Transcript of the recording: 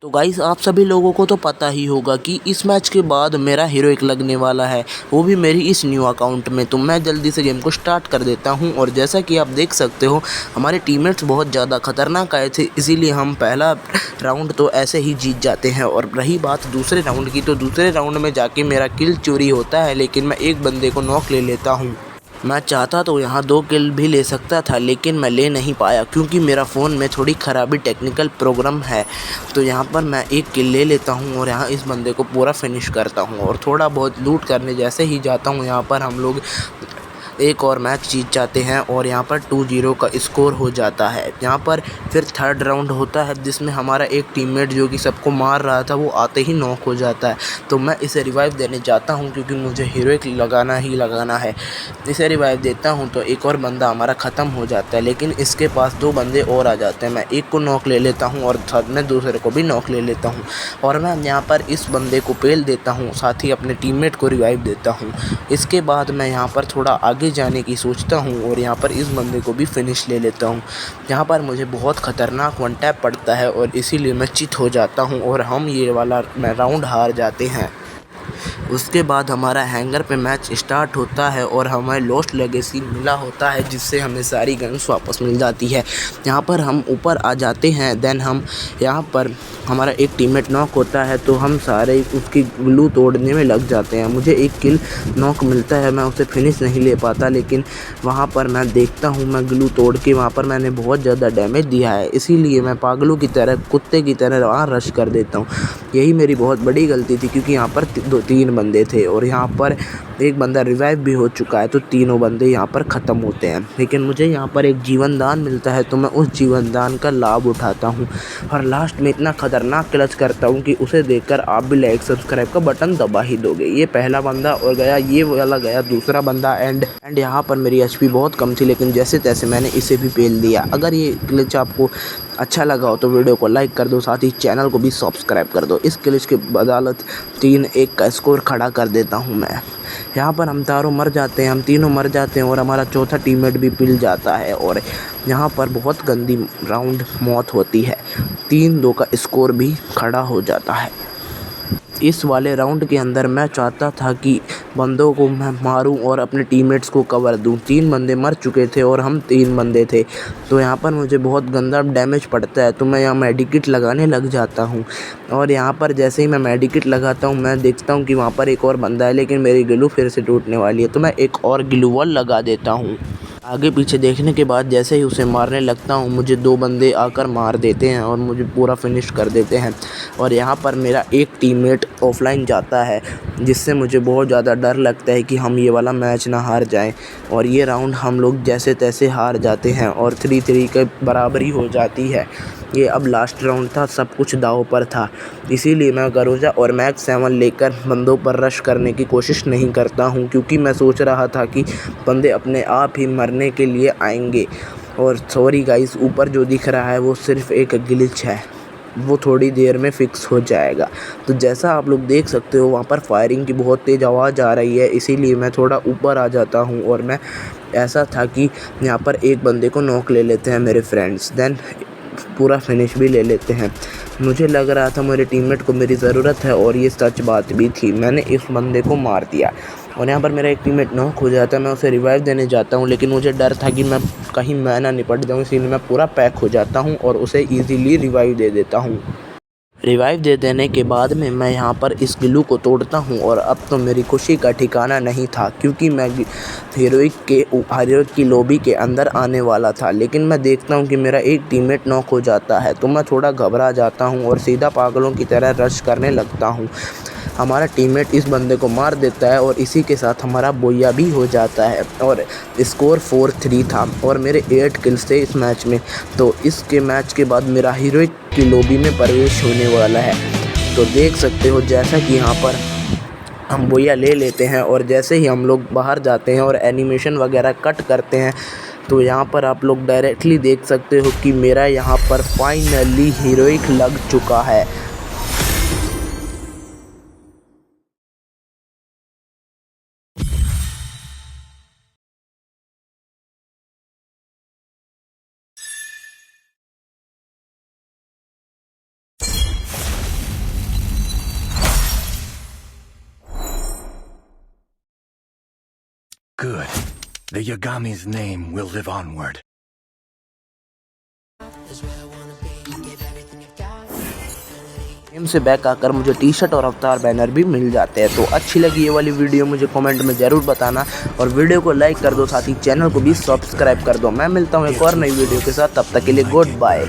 तो गाइस आप सभी लोगों को तो पता ही होगा कि इस मैच के बाद मेरा हीरोइक लगने वाला है, वो भी मेरी इस न्यू अकाउंट में। तो मैं जल्दी से गेम को स्टार्ट कर देता हूं। और जैसा कि आप देख सकते हो हमारे टीममेट्स बहुत ज़्यादा खतरनाक आए थे, इसीलिए हम पहला राउंड तो ऐसे ही जीत जाते हैं। और रही बात दूसरे राउंड की, तो दूसरे राउंड में जाके मेरा किल चोरी होता है, लेकिन मैं एक बंदे को नॉक ले लेता हूँ। मैं चाहता तो यहाँ 2 किल भी ले सकता था, लेकिन मैं ले नहीं पाया क्योंकि मेरा फ़ोन में थोड़ी ख़राबी टेक्निकल प्रोग्राम है। तो यहाँ पर मैं 1 किल ले लेता हूँ और यहाँ इस बंदे को पूरा फिनिश करता हूँ और थोड़ा बहुत लूट करने जैसे ही जाता हूँ, यहाँ पर हम लोग एक और मैच जीत जाते हैं और यहाँ पर 2-0 का स्कोर हो जाता है। यहाँ पर फिर थर्ड राउंड होता है, जिसमें हमारा एक टीममेट जो कि सबको मार रहा था वो आते ही नॉक हो जाता है। तो मैं इसे रिवाइव देने जाता हूँ क्योंकि मुझे हीरोइक लगाना ही लगाना है। इसे रिवाइव देता हूँ तो एक और बंदा हमारा ख़त्म हो जाता है, लेकिन इसके पास 2 बंदे और आ जाते हैं। मैं एक को नॉक ले लेता हूँ और साथ में दूसरे को भी नॉक ले लेता हूँ और मैं यहाँ पर इस बंदे को पेल देता हूँ, साथ ही अपने टीममेट को रिवाइव देता हूँ। इसके बाद मैं यहाँ पर थोड़ा आगे जाने की सोचता हूँ और यहाँ पर इस बंदे को भी फिनिश ले लेता हूँ। यहाँ पर मुझे बहुत ख़तरनाक वन टैप पड़ता है और इसीलिए मैं चित हो जाता हूँ और हम ये वाला राउंड हार जाते हैं। उसके बाद हमारा हैंगर पे मैच स्टार्ट होता है और हमें लॉस्ट लेगेसी मिला होता है, जिससे हमें सारी गन्स वापस मिल जाती है। यहाँ पर हम ऊपर आ जाते हैं। देन हम यहाँ पर हमारा एक टीममेट नॉक होता है, तो हम सारे उसकी ग्लू तोड़ने में लग जाते हैं। मुझे एक किल नॉक मिलता है, मैं उसे फिनिश नहीं ले पाता, लेकिन वहाँ पर मैं देखता हूँ मैं ग्लू तोड़ के वहाँ पर मैंने बहुत ज़्यादा डैमेज दिया है, इसीलिए मैं पागलों की तरह कुत्ते की तरह वहाँ रश कर देता हूँ। यही मेरी बहुत बड़ी गलती थी क्योंकि यहाँ पर 2-3 बंदे थे और यहाँ पर एक बंदा रिवाइव भी हो चुका है, तो तीनों बंदे यहाँ पर ख़त्म होते हैं। लेकिन मुझे यहाँ पर एक जीवन दान मिलता है, तो मैं उस जीवन दान का लाभ उठाता हूँ और लास्ट में इतना ख़तरनाक क्लच करता हूँ कि उसे देखकर आप भी लाइक सब्सक्राइब का बटन दबा ही दोगे। ये पहला बंदा और गया, ये वाला गया दूसरा बंदा एंड यहाँ पर मेरी एचपी बहुत कम थी, लेकिन जैसे तैसे मैंने इसे भी पेल दिया। अगर ये क्लिच आपको अच्छा लगा हो तो वीडियो को लाइक कर दो, साथ ही चैनल को भी सब्सक्राइब कर दो। इस क्लिच के बदौलत 3-1 का स्कोर खड़ा कर देता हूँ मैं। यहाँ पर हम तीनों मर जाते हैं और हमारा चौथा टीममेट भी पिल जाता है और यहाँ पर बहुत गंदी राउंड मौत होती है। 3-2 का स्कोर भी खड़ा हो जाता है। इस वाले राउंड के अंदर मैं चाहता था कि बंदों को मैं मारूं और अपने टीममेट्स को कवर दूं। 3 बंदे मर चुके थे और हम 3 बंदे थे, तो यहाँ पर मुझे बहुत गंदा डैमेज पड़ता है, तो मैं यहाँ मेडिकिट लगाने लग जाता हूँ। और यहाँ पर जैसे ही मैं मेडिकिट लगाता हूँ, मैं देखता हूँ कि वहाँ पर एक और बंदा है, लेकिन मेरी ग्लू फिर से टूटने वाली है, तो मैं एक और ग्लू वॉल लगा देता हूँ। आगे पीछे देखने के बाद जैसे ही उसे मारने लगता हूँ, मुझे 2 बंदे आकर मार देते हैं और मुझे पूरा फिनिश कर देते हैं। और यहाँ पर मेरा एक टीममेट ऑफलाइन जाता है, जिससे मुझे बहुत ज़्यादा डर लगता है कि हम ये वाला मैच ना हार जाएं। और ये राउंड हम लोग जैसे तैसे हार जाते हैं और 3-3 के बराबरी हो जाती है। ये अब लास्ट राउंड था, सब कुछ दांव पर था, इसीलिए मैं गरोजा और मैक्स 7 लेकर बंदों पर रश करने की कोशिश नहीं करता हूँ, क्योंकि मैं सोच रहा था कि बंदे अपने आप ही मरने के लिए आएंगे। और सॉरी गाइस, ऊपर जो दिख रहा है वो सिर्फ एक ग्लिच है, वो थोड़ी देर में फिक्स हो जाएगा। तो जैसा आप लोग देख सकते हो वहाँ पर फायरिंग की बहुत तेज़ आवाज़ आ रही है, इसीलिए मैं थोड़ा ऊपर आ जाता हूँ और मैं ऐसा था कि यहाँ पर एक बंदे को नॉक ले लेते हैं मेरे फ्रेंड्स, देन पूरा फिनिश भी ले लेते हैं। मुझे लग रहा था मेरे टीममेट को मेरी ज़रूरत है और ये सच बात भी थी। मैंने इस बंदे को मार दिया और यहाँ पर मेरा एक टीममेट नॉक हो जाता है। मैं उसे रिवाइव देने जाता हूँ, लेकिन मुझे डर था कि मैं कहीं मैं ना निपट जाऊँ, इसीलिए मैं पूरा पैक हो जाता हूँ और उसे ईज़िली रिवाइव दे देता हूँ। रिवाइव दे देने के बाद में मैं यहाँ पर इस ग्लू को तोड़ता हूँ और अब तो मेरी खुशी का ठिकाना नहीं था, क्योंकि मैं हीरोइक की लॉबी के अंदर आने वाला था। लेकिन मैं देखता हूँ कि मेरा एक टीममेट नॉक हो जाता है, तो मैं थोड़ा घबरा जाता हूँ और सीधा पागलों की तरह रश करने लगता हूँ। हमारा टीममेट इस बंदे को मार देता है और इसी के साथ हमारा बोया भी हो जाता है और स्कोर 4-3 था और मेरे 8 किल्स थे इस मैच में। तो इसके मैच के बाद मेरा हीरोइक की लॉबी में प्रवेश होने वाला है। तो देख सकते हो जैसा कि यहाँ पर हम बोया ले लेते हैं और जैसे ही हम लोग बाहर जाते हैं और एनिमेशन वगैरह कट करते हैं, तो यहाँ पर आप लोग डायरेक्टली देख सकते हो कि मेरा यहाँ पर फाइनली हीरोइक लग चुका है। Good. The Yagami's name will live onward. Game से बैक आकर मुझे टी शर्ट और अवतार बैनर भी मिल जाते हैं। तो अच्छी लगी ये वाली वीडियो मुझे कमेंट में ज़रूर बताना और वीडियो को लाइक कर दो, साथ ही चैनल को भी सब्सक्राइब कर दो। मैं मिलता हूँ एक और नई वीडियो के साथ, तब तक के लिए गुड बाय।